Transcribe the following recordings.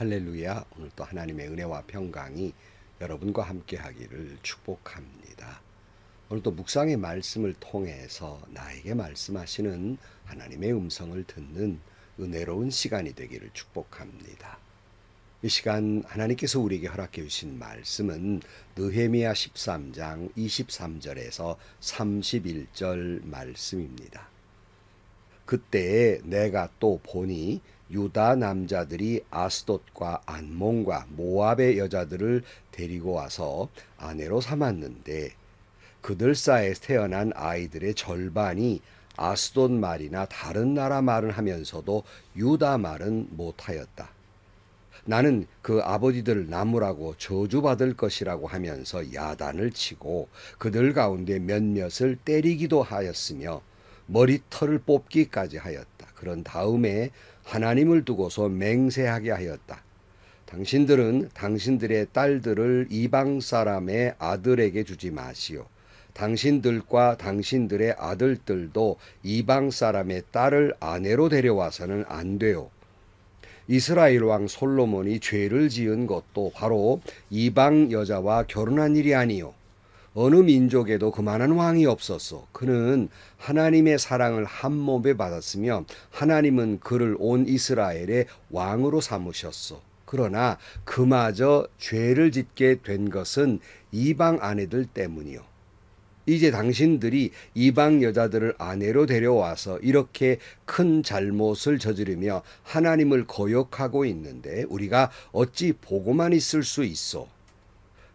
할렐루야. 오늘 또 하나님의 은혜와 평강이 여러분과 함께 하기를 축복합니다. 오늘 또 묵상의 말씀을 통해서 나에게 말씀하시는 하나님의 음성을 듣는 은혜로운 시간이 되기를 축복합니다. 이 시간 하나님께서 우리에게 허락해 주신 말씀은 느헤미야 13장 23절에서 31절 말씀입니다. 그때에 내가 또 보니 유다 남자들이 아스돗과 안몬과 모압의 여자들을 데리고 와서 아내로 삼았는데 그들 사이에 태어난 아이들의 절반이 아스돗 말이나 다른 나라 말은 하면서도 유다 말은 못하였다. 나는 그 아버지들을 나무라고 저주받을 것이라고 하면서 야단을 치고 그들 가운데 몇몇을 때리기도 하였으며 머리털을 뽑기까지 하였다. 그런 다음에 하나님을 두고서 맹세하게 하였다. 당신들은 당신들의 딸들을 이방 사람의 아들에게 주지 마시오. 당신들과 당신들의 아들들도 이방 사람의 딸을 아내로 데려와서는 안 돼요. 이스라엘 왕 솔로몬이 죄를 지은 것도 바로 이방 여자와 결혼한 일이 아니요. 어느 민족에도 그만한 왕이 없었소. 그는 하나님의 사랑을 한 몸에 받았으며 하나님은 그를 온 이스라엘의 왕으로 삼으셨소. 그러나 그마저 죄를 짓게 된 것은 이방 아내들 때문이요. 이제 당신들이 이방 여자들을 아내로 데려와서 이렇게 큰 잘못을 저지르며 하나님을 거역하고 있는데 우리가 어찌 보고만 있을 수 있소?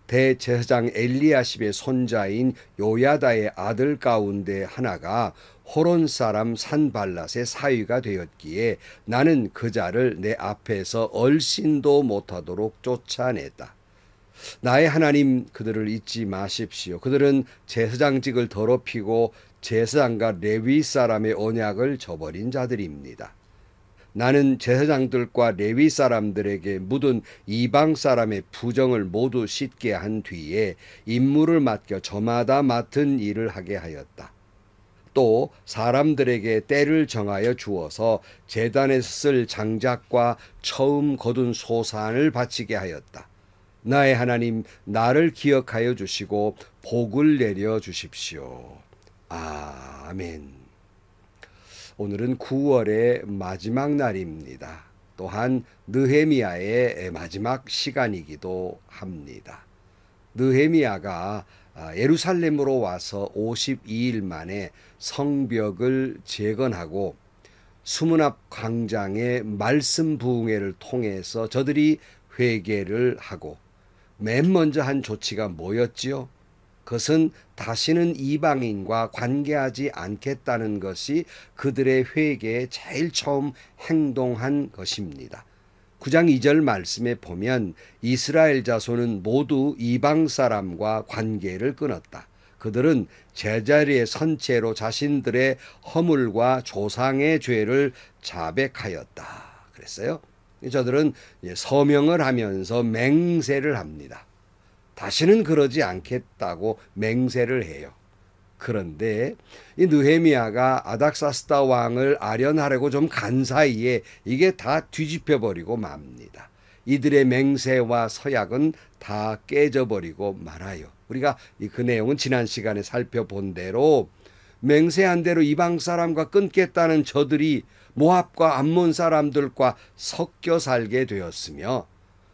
대제사장 엘리야십의 손자인 요야다의 아들 가운데 하나가 호론 사람 산발랏의 사위가 되었기에 나는 그 자를 내 앞에서 얼씬도 못하도록 쫓아냈다. 나의 하나님 그들을 잊지 마십시오. 그들은 제사장직을 더럽히고 제사장과 레위 사람의 언약을 저버린 자들입니다. 나는 제사장들과 레위 사람들에게 묻은 이방 사람의 부정을 모두 씻게 한 뒤에 임무를 맡겨 저마다 맡은 일을 하게 하였다. 또 사람들에게 때를 정하여 주어서 제단에서 쓸 장작과 처음 거둔 소산을 바치게 하였다. 나의 하나님 나를 기억하여 주시고 복을 내려 주십시오. 아멘. 오늘은 9월의 마지막 날입니다. 또한 느헤미야의 마지막 시간이기도 합니다. 느헤미야가 예루살렘으로 와서 52일 만에 성벽을 재건하고 수문앞 광장의 말씀 부흥회를 통해서 저들이 회개를 하고 맨 먼저 한 조치가 뭐였지요? 그것은 다시는 이방인과 관계하지 않겠다는 것이 그들의 회개에 제일 처음 행동한 것입니다. 9장 2절 말씀에 보면 이스라엘 자손은 모두 이방 사람과 관계를 끊었다. 그들은 제자리에 선 채로 자신들의 허물과 조상의 죄를 자백하였다. 그랬어요. 저들은 서명을 하면서 맹세를 합니다. 다시는 그러지 않겠다고 맹세를 해요. 그런데 이 느헤미야가 아닥사스다 왕을 아련하려고 좀 간 사이에 이게 다 뒤집혀버리고 맙니다. 이들의 맹세와 서약은 다 깨져버리고 말아요. 우리가 그 내용은 지난 시간에 살펴본 대로 맹세한 대로 이방 사람과 끊겠다는 저들이 모압과 암몬 사람들과 섞여 살게 되었으며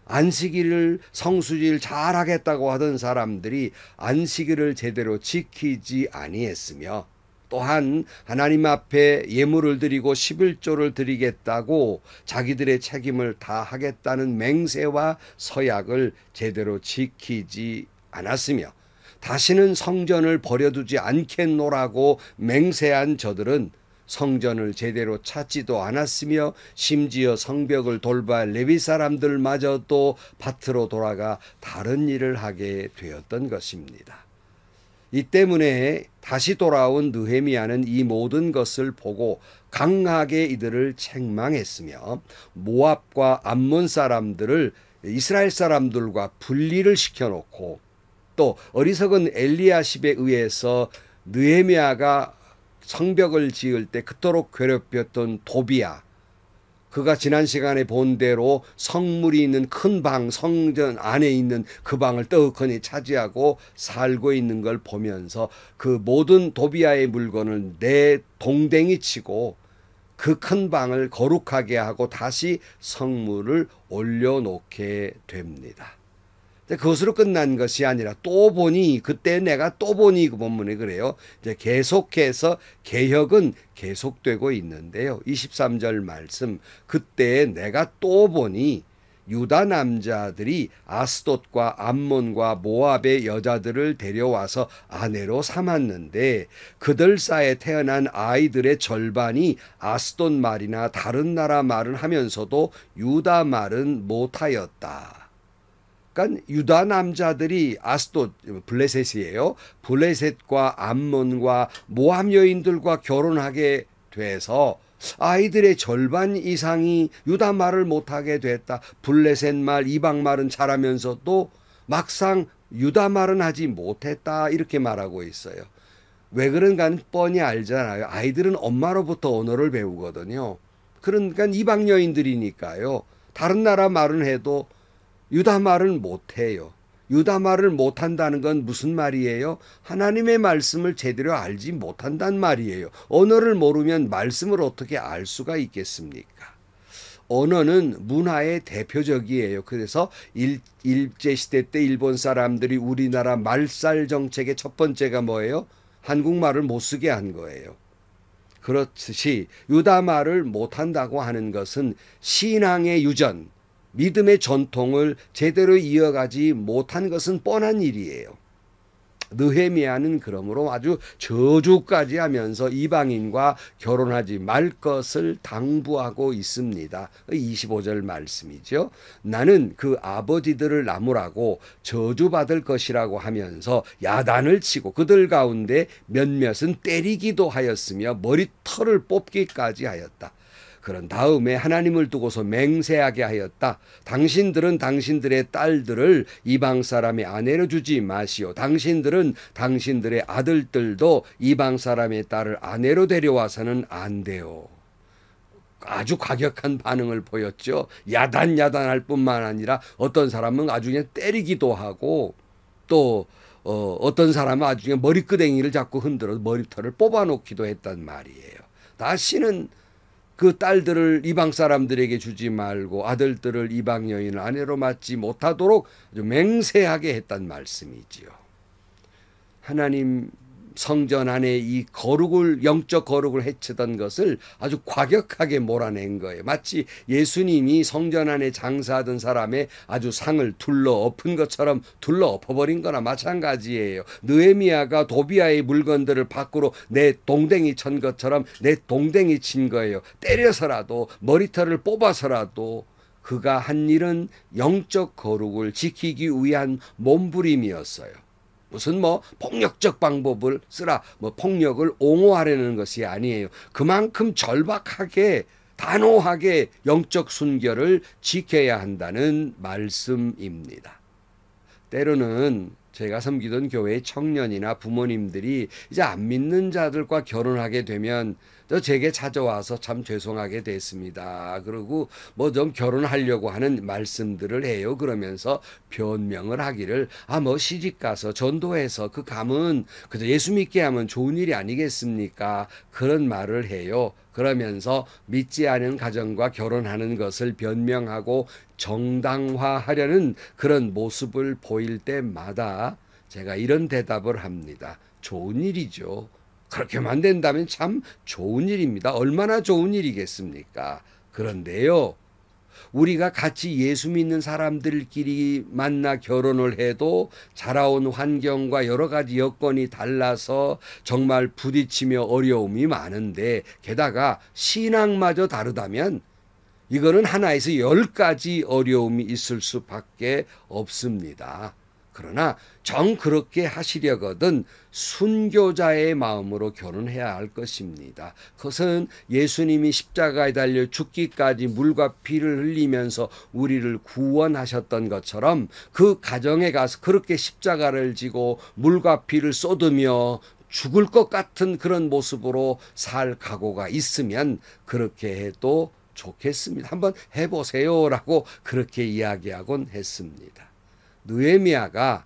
안식일을 성수일 잘하겠다고 하던 사람들이 안식일을 제대로 지키지 아니했으며 또한 하나님 앞에 예물을 드리고 11조를 드리겠다고 자기들의 책임을 다하겠다는 맹세와 서약을 제대로 지키지 않았으며 다시는 성전을 버려두지 않겠노라고 맹세한 저들은 성전을 제대로 찾지도 않았으며 심지어 성벽을 돌봐야 레위 사람들마저도 밭으로 돌아가 다른 일을 하게 되었던 것입니다. 이 때문에 다시 돌아온 느헤미야는 이 모든 것을 보고 강하게 이들을 책망했으며 모압과 암몬 사람들을 이스라엘 사람들과 분리를 시켜놓고 또 어리석은 엘리야십에 의해서 느헤미야가 성벽을 지을 때 그토록 괴롭혔던 도비야 그가 지난 시간에 본 대로 성물이 있는 큰 방, 성전 안에 있는 그 방을 떡하니 차지하고 살고 있는 걸 보면서 그 모든 도비아의 물건을 내 동댕이 치고 그 큰 방을 거룩하게 하고 다시 성물을 올려놓게 됩니다. 그것으로 끝난 것이 아니라 또 보니, 그때 내가 또 보니, 그 본문에 그래요. 이제 계속해서 개혁은 계속되고 있는데요. 23절 말씀, 그때 내가 또 보니 유다 남자들이 아스돗과 암몬과 모압의 여자들을 데려와서 아내로 삼았는데 그들 사이에 태어난 아이들의 절반이 아스돗 말이나 다른 나라 말은 하면서도 유다 말은 못하였다. 그러니까 유다 남자들이 아스돗, 블레셋이에요. 블레셋과 암몬과 모압 여인들과 결혼하게 돼서 아이들의 절반 이상이 유다 말을 못하게 됐다. 블레셋 말, 이방 말은 잘하면서도 막상 유다 말은 하지 못했다. 이렇게 말하고 있어요. 왜 그런가는 뻔히 알잖아요. 아이들은 엄마로부터 언어를 배우거든요. 그러니까 이방 여인들이니까요. 다른 나라 말은 해도 유다 말은 못해요. 유다 말을 못한다는 건 무슨 말이에요? 하나님의 말씀을 제대로 알지 못한다는 말이에요. 언어를 모르면 말씀을 어떻게 알 수가 있겠습니까? 언어는 문화의 대표적이에요. 그래서 일제시대 때 일본 사람들이 우리나라 말살 정책의 첫 번째가 뭐예요? 한국말을 못 쓰게 한 거예요. 그렇듯이 유다 말을 못한다고 하는 것은 신앙의 유전, 믿음의 전통을 제대로 이어가지 못한 것은 뻔한 일이에요. 느헤미야는 그러므로 아주 저주까지 하면서 이방인과 결혼하지 말 것을 당부하고 있습니다. 25절 말씀이죠. 나는 그 아버지들을 나무라고 저주받을 것이라고 하면서 야단을 치고 그들 가운데 몇몇은 때리기도 하였으며 머리털을 뽑기까지 하였다. 그런 다음에 하나님을 두고서 맹세하게 하였다. 당신들은 당신들의 딸들을 이방 사람의 아내로 주지 마시오. 당신들은 당신들의 아들들도 이방 사람의 딸을 아내로 데려와서는 안 돼요. 아주 과격한 반응을 보였죠. 야단할 뿐만 아니라 어떤 사람은 아주 그냥 때리기도 하고 또 어떤 사람은 아주 그냥 머리끄댕이를 잡고 흔들어 머리털을 뽑아놓기도 했단 말이에요. 다시는 그 딸들을 이방 사람들에게 주지 말고 아들들을 이방 여인을 아내로 맞지 못하도록 아주 맹세하게 했단 말씀이지요. 하나님 성전 안에 이 거룩을, 영적 거룩을 해치던 것을 아주 과격하게 몰아낸 거예요. 마치 예수님이 성전 안에 장사하던 사람의 아주 상을 둘러 엎은 것처럼 둘러 엎어버린 거나 마찬가지예요. 느헤미야가 도비아의 물건들을 밖으로 내 동댕이 친 것처럼 내 동댕이 친 거예요. 때려서라도 머리털을 뽑아서라도 그가 한 일은 영적 거룩을 지키기 위한 몸부림이었어요. 무슨 폭력적 방법을 쓰라, 폭력을 옹호하려는 것이 아니에요. 그만큼 절박하게 단호하게 영적 순결을 지켜야 한다는 말씀입니다. 때로는 제가 섬기던 교회의 청년이나 부모님들이 이제 안 믿는 자들과 결혼하게 되면 제게 찾아와서 참 죄송하게 됐습니다. 그리고 좀 결혼하려고 하는 말씀들을 해요. 그러면서 변명을 하기를 시집 가서 전도해서 그 감은 그저 예수 믿게 하면 좋은 일이 아니겠습니까? 그런 말을 해요. 그러면서 믿지 않은 가정과 결혼하는 것을 변명하고 정당화하려는 그런 모습을 보일 때마다 제가 이런 대답을 합니다. 좋은 일이죠. 그렇게만 된다면 참 좋은 일입니다. 얼마나 좋은 일이겠습니까? 그런데요, 우리가 같이 예수 믿는 사람들끼리 만나 결혼을 해도 자라온 환경과 여러 가지 여건이 달라서 정말 부딪히며 어려움이 많은데 게다가 신앙마저 다르다면 이거는 하나에서 10가지 어려움이 있을 수밖에 없습니다. 그러나 정 그렇게 하시려거든 순교자의 마음으로 결혼해야 할 것입니다. 그것은 예수님이 십자가에 달려 죽기까지 물과 피를 흘리면서 우리를 구원하셨던 것처럼 그 가정에 가서 그렇게 십자가를 지고 물과 피를 쏟으며 죽을 것 같은 그런 모습으로 살 각오가 있으면 그렇게 해도 좋겠습니다. 한번 해보세요라고 그렇게 이야기하곤 했습니다. 느헤미야가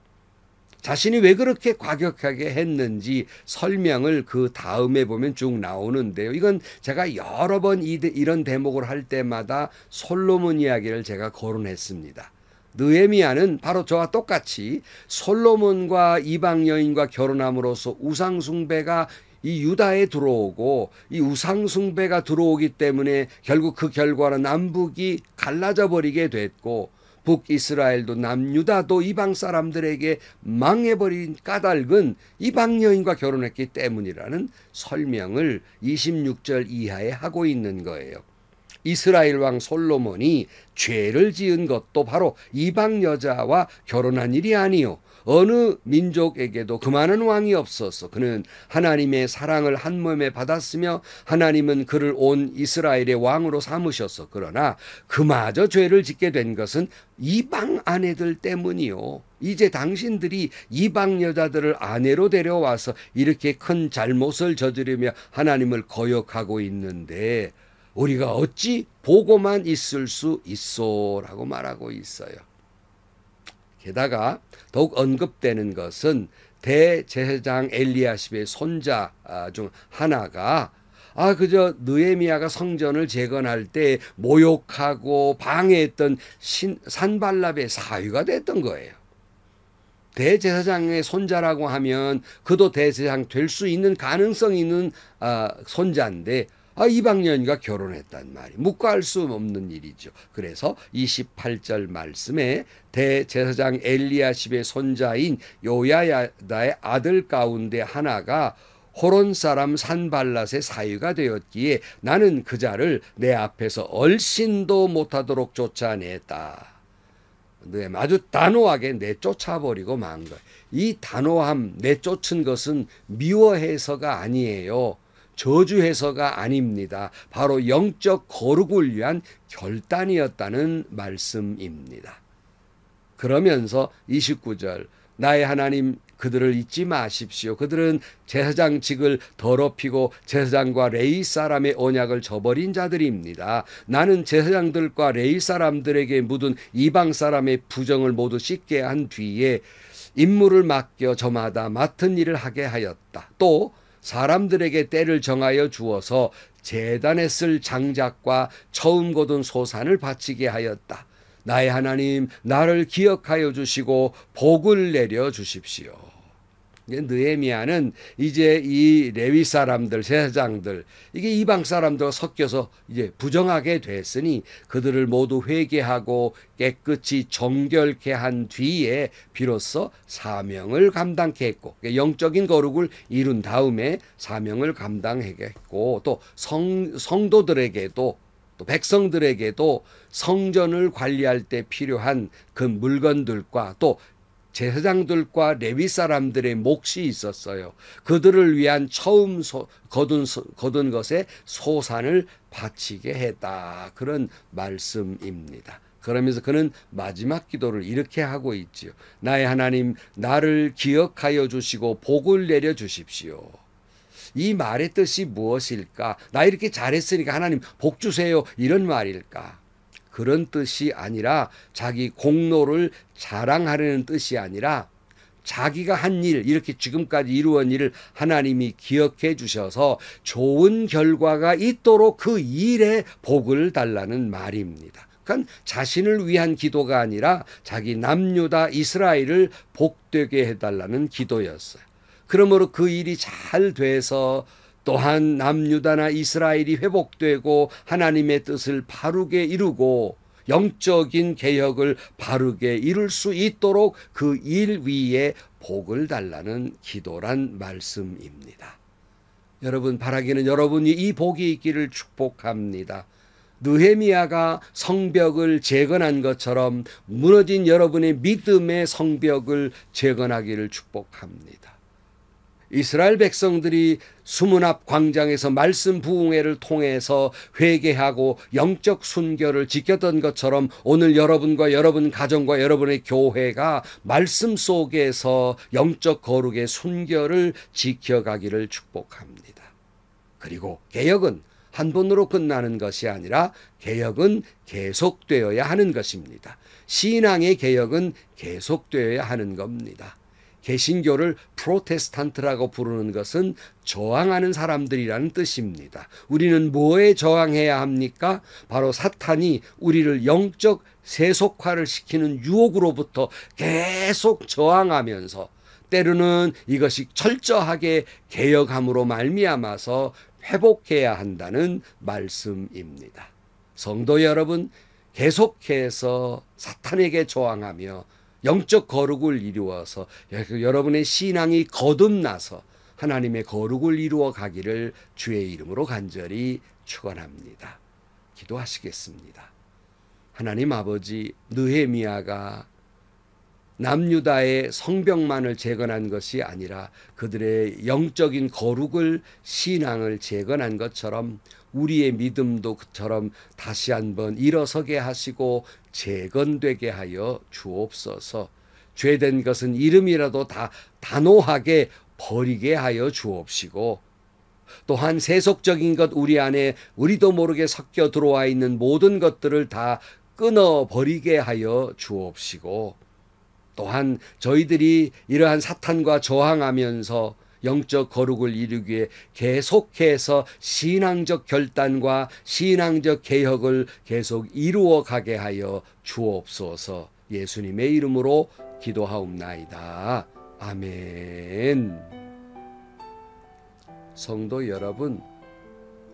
자신이 왜 그렇게 과격하게 했는지 설명을 그 다음에 보면 쭉 나오는데요. 이건 제가 여러 번 이런 대목을 할 때마다 솔로몬 이야기를 제가 거론했습니다. 느헤미야는 바로 저와 똑같이 솔로몬과 이방 여인과 결혼함으로써 우상숭배가 이 유다에 들어오고, 이 우상숭배가 들어오기 때문에 결국 그 결과로 남북이 갈라져 버리게 됐고, 북이스라엘도 남유다도 이방 사람들에게 망해버린 까닭은 이방 여인과 결혼했기 때문이라는 설명을 26절 이하에 하고 있는 거예요. 이스라엘 왕 솔로몬이 죄를 지은 것도 바로 이방 여자와 결혼한 일이 아니요, 어느 민족에게도 그만한 왕이 없었어. 그는 하나님의 사랑을 한 몸에 받았으며 하나님은 그를 온 이스라엘의 왕으로 삼으셨어. 그러나 그마저 죄를 짓게 된 것은 이방 아내들 때문이요. 이제 당신들이 이방 여자들을 아내로 데려와서 이렇게 큰 잘못을 저지르며 하나님을 거역하고 있는데 우리가 어찌 보고만 있을 수 있소라고 말하고 있어요. 게다가 더욱 언급되는 것은 대제사장 엘리야십의 손자 중 하나가 그저 느헤미야가 성전을 재건할 때 모욕하고 방해했던 산발랍의 사위가 됐던 거예요. 대제사장의 손자라고 하면 그도 대제사장 될 수 있는 가능성이 있는 손자인데 이방 여인과 결혼했단 말이 묵과할 수 없는 일이죠. 그래서 28절 말씀에 대제사장 엘리야십의 손자인 요야다의 아들 가운데 하나가 호론 사람 산발랏의 사위가 되었기에 나는 그 자를 내 앞에서 얼씬도 못하도록 쫓아냈다. 아주 단호하게 내쫓아버리고 만 거예요. 이 단호함, 내쫓은 것은 미워해서가 아니에요. 저주해서가 아닙니다. 바로 영적 거룩을 위한 결단이었다는 말씀입니다. 그러면서 29절 나의 하나님 그들을 잊지 마십시오. 그들은 제사장직을 더럽히고 제사장과 레위 사람의 언약을 저버린 자들입니다. 나는 제사장들과 레위 사람들에게 묻은 이방 사람의 부정을 모두 씻게 한 뒤에 임무를 맡겨 저마다 맡은 일을 하게 하였다. 또 사람들에게 때를 정하여 주어서 제단에 쓸 장작과 처음 거둔 소산을 바치게 하였다. 나의 하나님 나를 기억하여 주시고 복을 내려 주십시오. 느헤미야는 이제 이 레위 사람들, 제사장들, 이게 이방 사람들과 섞여서 이제 부정하게 됐으니 그들을 모두 회개하고 깨끗이 정결케 한 뒤에 비로소 사명을 감당케 했고, 영적인 거룩을 이룬 다음에 사명을 감당하겠고, 또 성도들에게도 또 백성들에게도 성전을 관리할 때 필요한 그 물건들과 또 제사장들과 레위 사람들의 몫이 있었어요. 그들을 위한 처음 거둔 것에 소산을 바치게 했다. 그런 말씀입니다. 그러면서 그는 마지막 기도를 이렇게 하고 있지요. 나의 하나님 나를 기억하여 주시고 복을 내려 주십시오. 이 말의 뜻이 무엇일까? 나 이렇게 잘했으니까 하나님 복 주세요. 이런 말일까? 그런 뜻이 아니라 자기 공로를 자랑하려는 뜻이 아니라 자기가 한 일, 이렇게 지금까지 이루어온 일을 하나님이 기억해 주셔서 좋은 결과가 있도록 그 일에 복을 달라는 말입니다. 그러니까 자신을 위한 기도가 아니라 자기 남유다 이스라엘을 복되게 해달라는 기도였어요. 그러므로 그 일이 잘 돼서 또한 남유다나 이스라엘이 회복되고 하나님의 뜻을 바르게 이루고 영적인 개혁을 바르게 이룰 수 있도록 그 일 위에 복을 달라는 기도란 말씀입니다. 여러분, 바라기는 여러분이 이 복이 있기를 축복합니다. 느헤미야가 성벽을 재건한 것처럼 무너진 여러분의 믿음의 성벽을 재건하기를 축복합니다. 이스라엘 백성들이 수문 앞 광장에서 말씀 부흥회를 통해서 회개하고 영적 순결을 지켰던 것처럼 오늘 여러분과 여러분 가정과 여러분의 교회가 말씀 속에서 영적 거룩의 순결을 지켜가기를 축복합니다. 그리고 개혁은 한 번으로 끝나는 것이 아니라 개혁은 계속되어야 하는 것입니다. 신앙의 개혁은 계속되어야 하는 겁니다. 개신교를 프로테스탄트라고 부르는 것은 저항하는 사람들이라는 뜻입니다. 우리는 뭐에 저항해야 합니까? 바로 사탄이 우리를 영적 세속화를 시키는 유혹으로부터 계속 저항하면서 때로는 이것이 철저하게 개혁함으로 말미암아서 회복해야 한다는 말씀입니다. 성도 여러분, 계속해서 사탄에게 저항하며 영적 거룩을 이루어서 여러분의 신앙이 거듭나서 하나님의 거룩을 이루어 가기를 주의 이름으로 간절히 축원합니다. 기도하시겠습니다. 하나님 아버지, 느헤미야가 남유다의 성벽만을 재건한 것이 아니라 그들의 영적인 거룩을, 신앙을 재건한 것처럼 우리의 믿음도 그처럼 다시 한번 일어서게 하시고 재건되게 하여 주옵소서. 죄된 것은 이름이라도 다 단호하게 버리게 하여 주옵시고, 또한 세속적인 것 우리 안에 우리도 모르게 섞여 들어와 있는 모든 것들을 다 끊어버리게 하여 주옵시고, 또한 저희들이 이러한 사탄과 저항하면서 영적 거룩을 이루기 위해 계속해서 신앙적 결단과 신앙적 개혁을 계속 이루어 가게 하여 주옵소서. 예수님의 이름으로 기도하옵나이다. 아멘. 성도 여러분,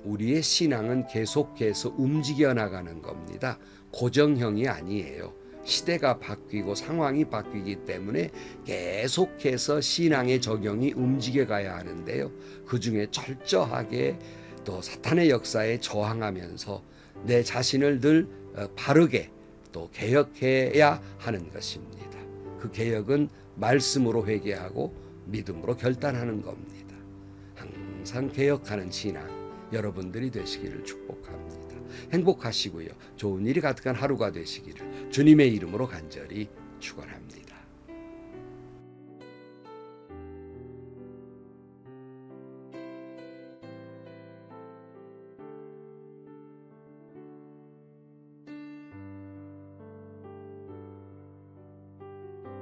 우리의 신앙은 계속해서 움직여 나가는 겁니다. 고정형이 아니에요. 시대가 바뀌고 상황이 바뀌기 때문에 계속해서 신앙의 적용이 움직여 가야 하는데요. 그 중에 철저하게 또 사탄의 역사에 저항하면서 내 자신을 늘 바르게 또 개혁해야 하는 것입니다. 그 개혁은 말씀으로 회개하고 믿음으로 결단하는 겁니다. 항상 개혁하는 신앙 여러분들이 되시기를 축복합니다. 행복하시고요. 좋은 일이 가득한 하루가 되시기를 주님의 이름으로 간절히 축원합니다.